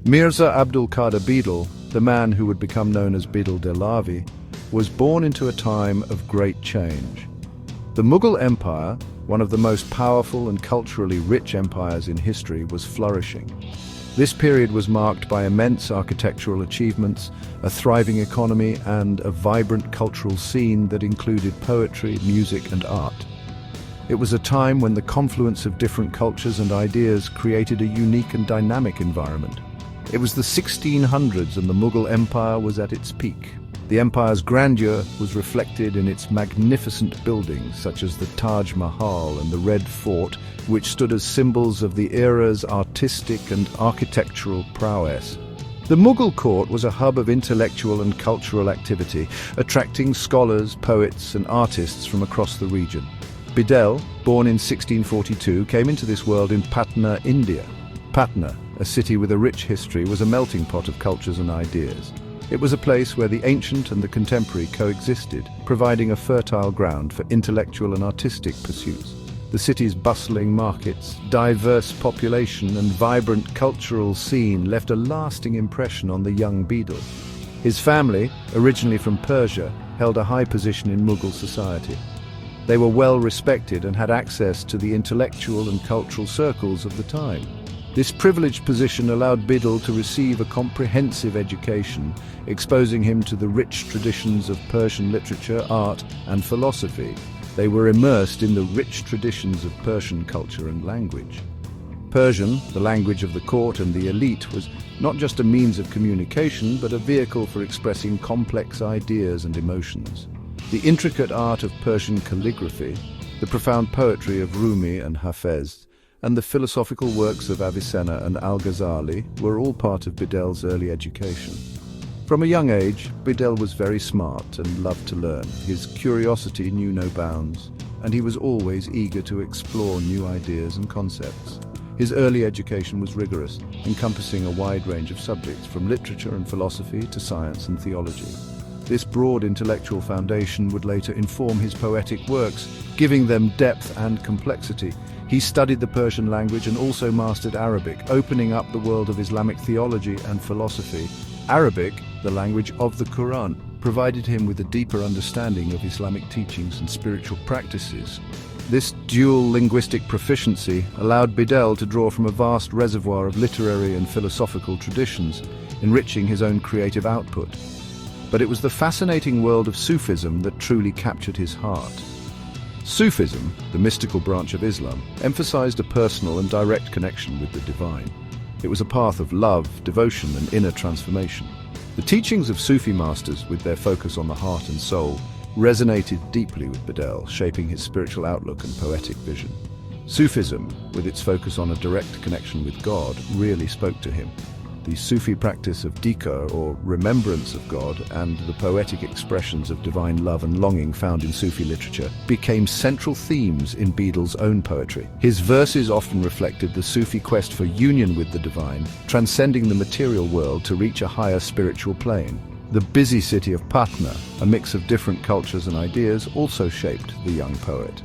Mirza Abdul Qadir Bidel, the man who would become known as Bidel Dehlavi, was born into a time of great change. The Mughal Empire, one of the most powerful and culturally rich empires in history, was flourishing. This period was marked by immense architectural achievements, a thriving economy, and a vibrant cultural scene that included poetry, music, and art. It was a time when the confluence of different cultures and ideas created a unique and dynamic environment. It was the 1600s and the Mughal Empire was at its peak. The empire's grandeur was reflected in its magnificent buildings, such as the Taj Mahal and the Red Fort, which stood as symbols of the era's artistic and architectural prowess. The Mughal court was a hub of intellectual and cultural activity, attracting scholars, poets, and artists from across the region. Bidel, born in 1642, came into this world in Patna, India. Patna, a city with a rich history, was a melting pot of cultures and ideas. It was a place where the ancient and the contemporary coexisted, providing a fertile ground for intellectual and artistic pursuits. The city's bustling markets, diverse population, and vibrant cultural scene left a lasting impression on the young Bidel. His family, originally from Persia, held a high position in Mughal society. They were well respected and had access to the intellectual and cultural circles of the time. This privileged position allowed Bidel to receive a comprehensive education, exposing him to the rich traditions of Persian literature, art, and philosophy. They were immersed in the rich traditions of Persian culture and language. Persian, the language of the court and the elite, was not just a means of communication, but a vehicle for expressing complex ideas and emotions. The intricate art of Persian calligraphy, the profound poetry of Rumi and Hafez, and the philosophical works of Avicenna and Al-Ghazali were all part of Bidel's early education. From a young age, Bidel was very smart and loved to learn. His curiosity knew no bounds, and he was always eager to explore new ideas and concepts. His early education was rigorous, encompassing a wide range of subjects, from literature and philosophy to science and theology. This broad intellectual foundation would later inform his poetic works, giving them depth and complexity. He studied the Persian language and also mastered Arabic, opening up the world of Islamic theology and philosophy. Arabic, the language of the Quran, provided him with a deeper understanding of Islamic teachings and spiritual practices. This dual linguistic proficiency allowed Bidel to draw from a vast reservoir of literary and philosophical traditions, enriching his own creative output. But it was the fascinating world of Sufism that truly captured his heart. Sufism, the mystical branch of Islam, emphasized a personal and direct connection with the divine. It was a path of love, devotion, and inner transformation. The teachings of Sufi masters, with their focus on the heart and soul, resonated deeply with Bidel, shaping his spiritual outlook and poetic vision. Sufism, with its focus on a direct connection with God, really spoke to him. The Sufi practice of dhikr, or remembrance of God, and the poetic expressions of divine love and longing found in Sufi literature became central themes in Bidel's own poetry. His verses often reflected the Sufi quest for union with the divine, transcending the material world to reach a higher spiritual plane. The busy city of Patna, a mix of different cultures and ideas, also shaped the young poet.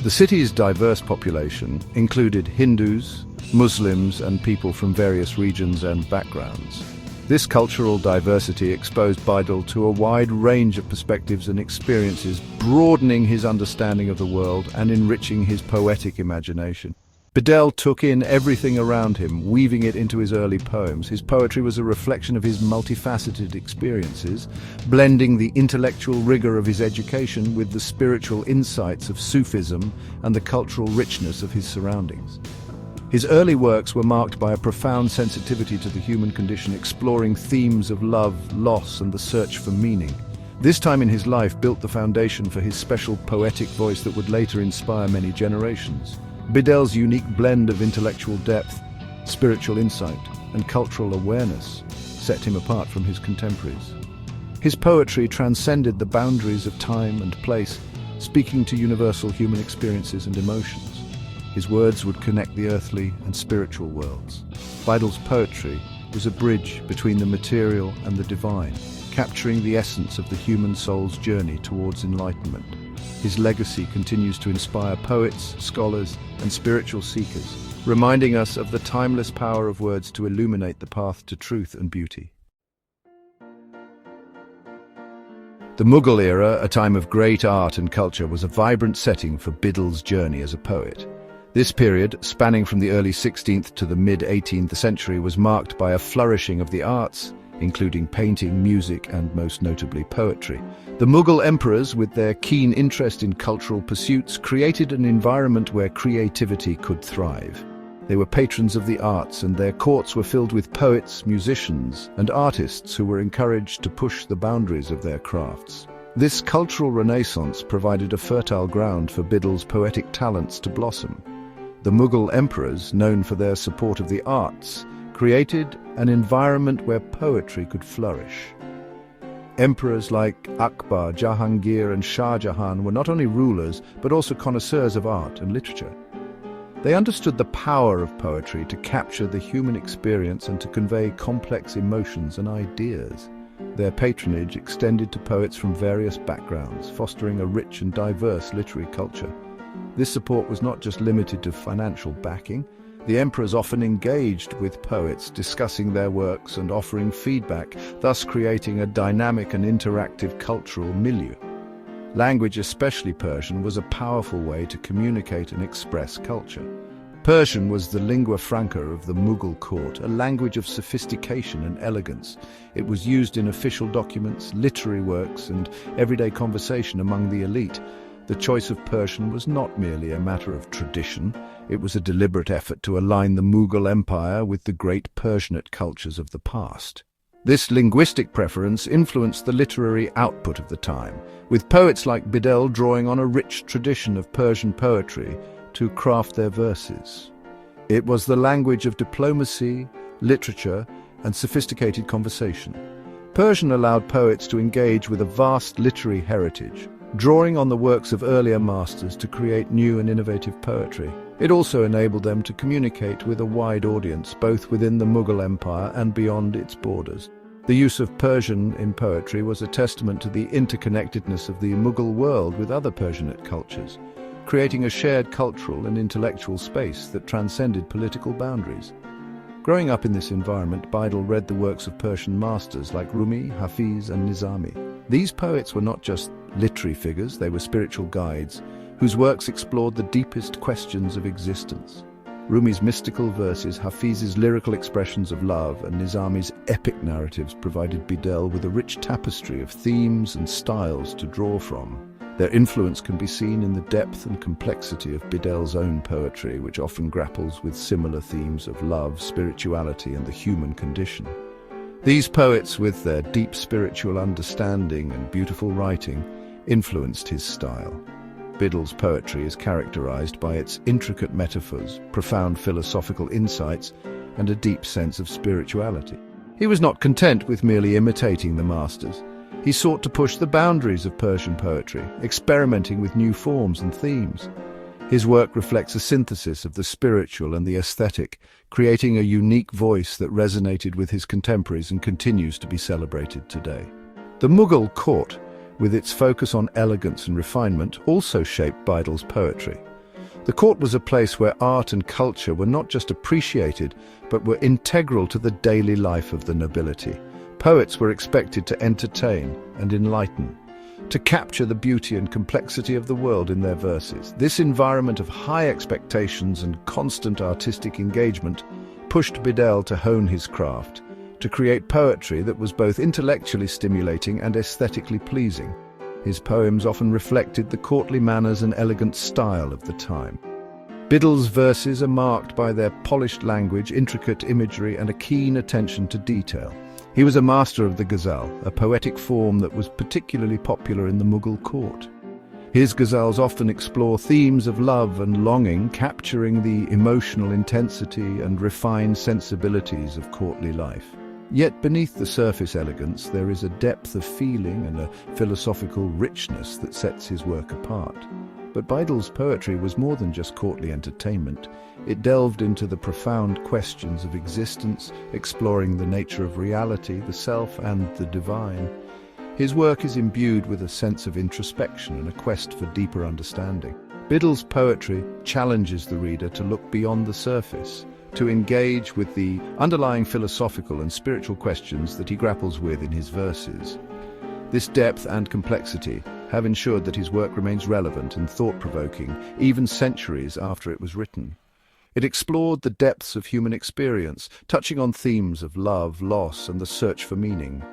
The city's diverse population included Hindus, Muslims, and people from various regions and backgrounds. This cultural diversity exposed Bidel to a wide range of perspectives and experiences, broadening his understanding of the world and enriching his poetic imagination. Bidel took in everything around him, weaving it into his early poems. His poetry was a reflection of his multifaceted experiences, blending the intellectual rigor of his education with the spiritual insights of Sufism and the cultural richness of his surroundings. His early works were marked by a profound sensitivity to the human condition, exploring themes of love, loss, and the search for meaning. This time in his life built the foundation for his special poetic voice that would later inspire many generations. Bidel's unique blend of intellectual depth, spiritual insight, and cultural awareness set him apart from his contemporaries. His poetry transcended the boundaries of time and place, speaking to universal human experiences and emotions. His words would connect the earthly and spiritual worlds. Bidel's poetry was a bridge between the material and the divine, capturing the essence of the human soul's journey towards enlightenment. His legacy continues to inspire poets, scholars, and spiritual seekers, reminding us of the timeless power of words to illuminate the path to truth and beauty. The Mughal era, a time of great art and culture, was a vibrant setting for Bidel's journey as a poet. This period, spanning from the early 16th to the mid-18th century, was marked by a flourishing of the arts, including painting, music, and most notably poetry. The Mughal emperors, with their keen interest in cultural pursuits, created an environment where creativity could thrive. They were patrons of the arts, and their courts were filled with poets, musicians, and artists who were encouraged to push the boundaries of their crafts. This cultural renaissance provided a fertile ground for Bidel's poetic talents to blossom. The Mughal emperors, known for their support of the arts, created an environment where poetry could flourish. Emperors like Akbar, Jahangir, and Shah Jahan were not only rulers, but also connoisseurs of art and literature. They understood the power of poetry to capture the human experience and to convey complex emotions and ideas. Their patronage extended to poets from various backgrounds, fostering a rich and diverse literary culture. This support was not just limited to financial backing. The emperors often engaged with poets, discussing their works and offering feedback, thus creating a dynamic and interactive cultural milieu. Language, especially Persian, was a powerful way to communicate and express culture. Persian was the lingua franca of the Mughal court, a language of sophistication and elegance. It was used in official documents, literary works, and everyday conversation among the elite. The choice of Persian was not merely a matter of tradition. It was a deliberate effort to align the Mughal Empire with the great Persianate cultures of the past. This linguistic preference influenced the literary output of the time, with poets like Bidel drawing on a rich tradition of Persian poetry to craft their verses. It was the language of diplomacy, literature, and sophisticated conversation. Persian allowed poets to engage with a vast literary heritage, drawing on the works of earlier masters to create new and innovative poetry. It also enabled them to communicate with a wide audience, both within the Mughal Empire and beyond its borders. The use of Persian in poetry was a testament to the interconnectedness of the Mughal world with other Persianate cultures, creating a shared cultural and intellectual space that transcended political boundaries. Growing up in this environment, Bidel read the works of Persian masters like Rumi, Hafiz, and Nizami. These poets were not just literary figures, they were spiritual guides, whose works explored the deepest questions of existence. Rumi's mystical verses, Hafiz's lyrical expressions of love, and Nizami's epic narratives provided Bidel with a rich tapestry of themes and styles to draw from. Their influence can be seen in the depth and complexity of Bidel's own poetry, which often grapples with similar themes of love, spirituality, and the human condition. These poets, with their deep spiritual understanding and beautiful writing, influenced his style. Bidel's poetry is characterized by its intricate metaphors, profound philosophical insights, and a deep sense of spirituality. He was not content with merely imitating the masters. He sought to push the boundaries of Persian poetry, experimenting with new forms and themes. His work reflects a synthesis of the spiritual and the aesthetic, creating a unique voice that resonated with his contemporaries and continues to be celebrated today. The Mughal court, with its focus on elegance and refinement, also shaped Bidel's poetry. The court was a place where art and culture were not just appreciated, but were integral to the daily life of the nobility. Poets were expected to entertain and enlighten, to capture the beauty and complexity of the world in their verses. This environment of high expectations and constant artistic engagement pushed Bidel to hone his craft, to create poetry that was both intellectually stimulating and aesthetically pleasing. His poems often reflected the courtly manners and elegant style of the time. Bidel's verses are marked by their polished language, intricate imagery, and a keen attention to detail. He was a master of the ghazal, a poetic form that was particularly popular in the Mughal court. His ghazals often explore themes of love and longing, capturing the emotional intensity and refined sensibilities of courtly life. Yet beneath the surface elegance, there is a depth of feeling and a philosophical richness that sets his work apart. But Bidel's poetry was more than just courtly entertainment. It delved into the profound questions of existence, exploring the nature of reality, the self, and the divine. His work is imbued with a sense of introspection and a quest for deeper understanding. Bidel's poetry challenges the reader to look beyond the surface, to engage with the underlying philosophical and spiritual questions that he grapples with in his verses. This depth and complexity have ensured that his work remains relevant and thought-provoking, even centuries after it was written. It explored the depths of human experience, touching on themes of love, loss, and the search for meaning.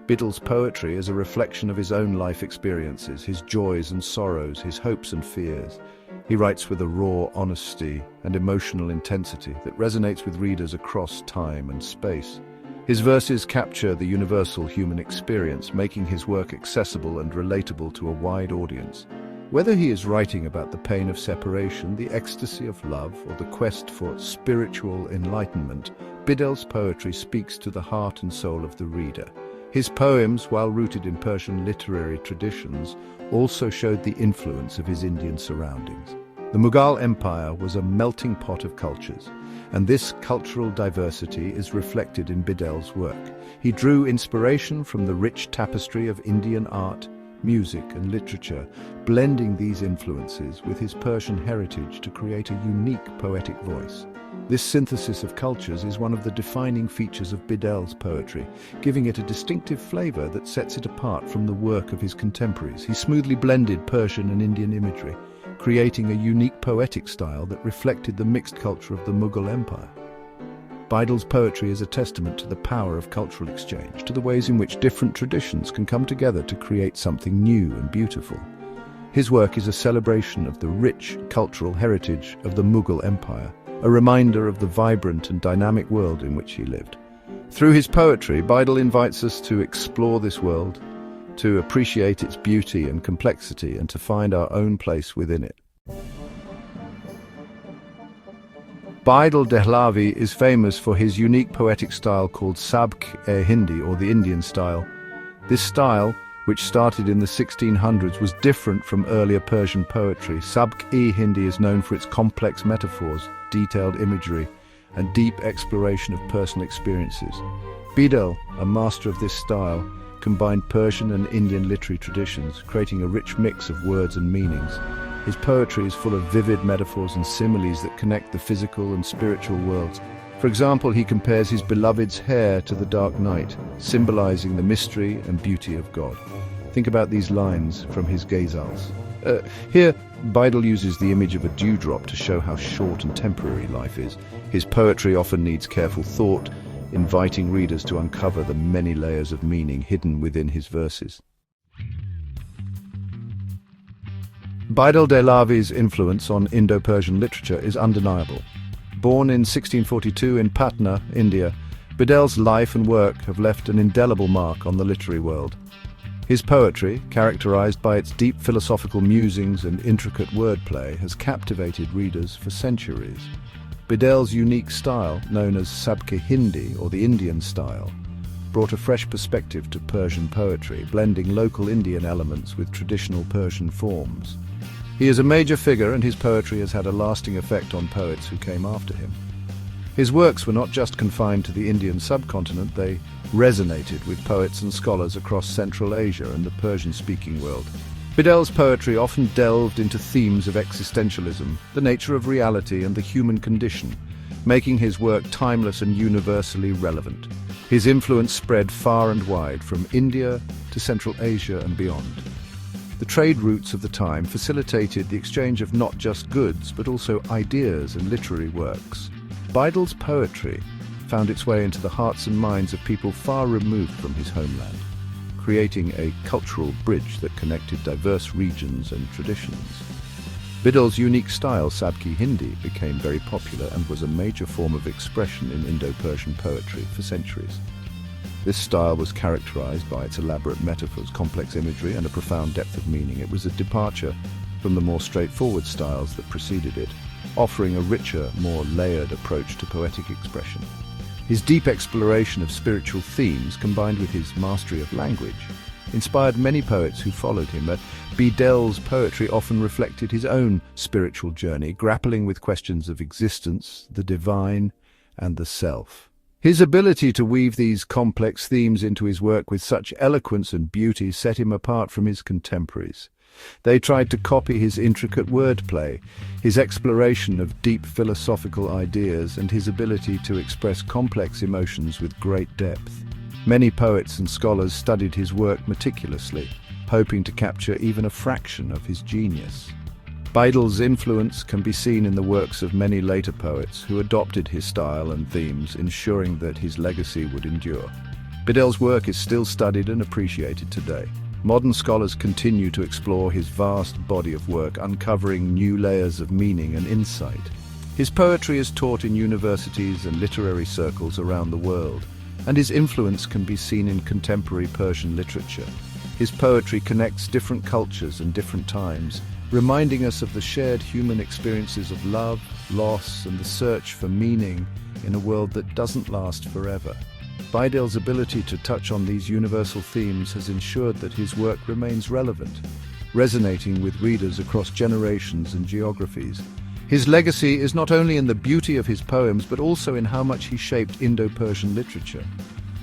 Bidel's poetry is a reflection of his own life experiences, his joys and sorrows, his hopes and fears. He writes with a raw honesty and emotional intensity that resonates with readers across time and space. His verses capture the universal human experience, making his work accessible and relatable to a wide audience. Whether he is writing about the pain of separation, the ecstasy of love, or the quest for spiritual enlightenment, Bidel's poetry speaks to the heart and soul of the reader. His poems, while rooted in Persian literary traditions, also showed the influence of his Indian surroundings. The Mughal Empire was a melting pot of cultures, and this cultural diversity is reflected in Bidel's work. He drew inspiration from the rich tapestry of Indian art, music, and literature, blending these influences with his Persian heritage to create a unique poetic voice. This synthesis of cultures is one of the defining features of Bidel's poetry, giving it a distinctive flavor that sets it apart from the work of his contemporaries. He smoothly blended Persian and Indian imagery, creating a unique poetic style that reflected the mixed culture of the Mughal Empire. Bidel's poetry is a testament to the power of cultural exchange, to the ways in which different traditions can come together to create something new and beautiful. His work is a celebration of the rich cultural heritage of the Mughal Empire, a reminder of the vibrant and dynamic world in which he lived. Through his poetry, Bidel invites us to explore this world, to appreciate its beauty and complexity, and to find our own place within it. Bidel Dehlavi is famous for his unique poetic style called Sabk-e-Hindi, or the Indian style. This style, which started in the 1600s, was different from earlier Persian poetry. Sabk-e-Hindi is known for its complex metaphors, detailed imagery, and deep exploration of personal experiences. Bidel, a master of this style, combined Persian and Indian literary traditions, creating a rich mix of words and meanings. His poetry is full of vivid metaphors and similes that connect the physical and spiritual worlds. For example, he compares his beloved's hair to the dark night, symbolizing the mystery and beauty of God. Think about these lines from his ghazals. Here, Bidel uses the image of a dewdrop to show how short and temporary life is. His poetry often needs careful thought, inviting readers to uncover the many layers of meaning hidden within his verses. Bidel Dehlavi's influence on Indo-Persian literature is undeniable. Born in 1642 in Patna, India, Bidel's life and work have left an indelible mark on the literary world. His poetry, characterized by its deep philosophical musings and intricate wordplay, has captivated readers for centuries. Bidel's unique style, known as Sabk-e-Hindi, or the Indian style, brought a fresh perspective to Persian poetry, blending local Indian elements with traditional Persian forms. He is a major figure, and his poetry has had a lasting effect on poets who came after him. His works were not just confined to the Indian subcontinent, they resonated with poets and scholars across Central Asia and the Persian-speaking world. Bidel's poetry often delved into themes of existentialism, the nature of reality, and the human condition, making his work timeless and universally relevant. His influence spread far and wide, from India to Central Asia and beyond. The trade routes of the time facilitated the exchange of not just goods, but also ideas and literary works. Bidel's poetry found its way into the hearts and minds of people far removed from his homeland, creating a cultural bridge that connected diverse regions and traditions. Bidel's unique style, Sabk-e-Hindi, became very popular and was a major form of expression in Indo-Persian poetry for centuries. This style was characterized by its elaborate metaphors, complex imagery, and a profound depth of meaning. It was a departure from the more straightforward styles that preceded it, offering a richer, more layered approach to poetic expression. His deep exploration of spiritual themes, combined with his mastery of language, inspired many poets who followed him. Bidel's poetry often reflected his own spiritual journey, grappling with questions of existence, the divine, and the self. His ability to weave these complex themes into his work with such eloquence and beauty set him apart from his contemporaries. They tried to copy his intricate wordplay, his exploration of deep philosophical ideas, and his ability to express complex emotions with great depth. Many poets and scholars studied his work meticulously, hoping to capture even a fraction of his genius. Bidel's influence can be seen in the works of many later poets who adopted his style and themes, ensuring that his legacy would endure. Bidel's work is still studied and appreciated today. Modern scholars continue to explore his vast body of work, uncovering new layers of meaning and insight. His poetry is taught in universities and literary circles around the world, and his influence can be seen in contemporary Persian literature. His poetry connects different cultures and different times, reminding us of the shared human experiences of love, loss, and the search for meaning in a world that doesn't last forever. Bidel's ability to touch on these universal themes has ensured that his work remains relevant, resonating with readers across generations and geographies. His legacy is not only in the beauty of his poems, but also in how much he shaped Indo-Persian literature.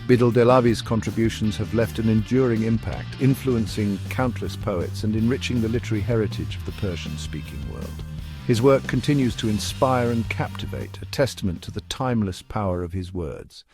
Bidel Dehlavi's contributions have left an enduring impact, influencing countless poets and enriching the literary heritage of the Persian-speaking world. His work continues to inspire and captivate, a testament to the timeless power of his words.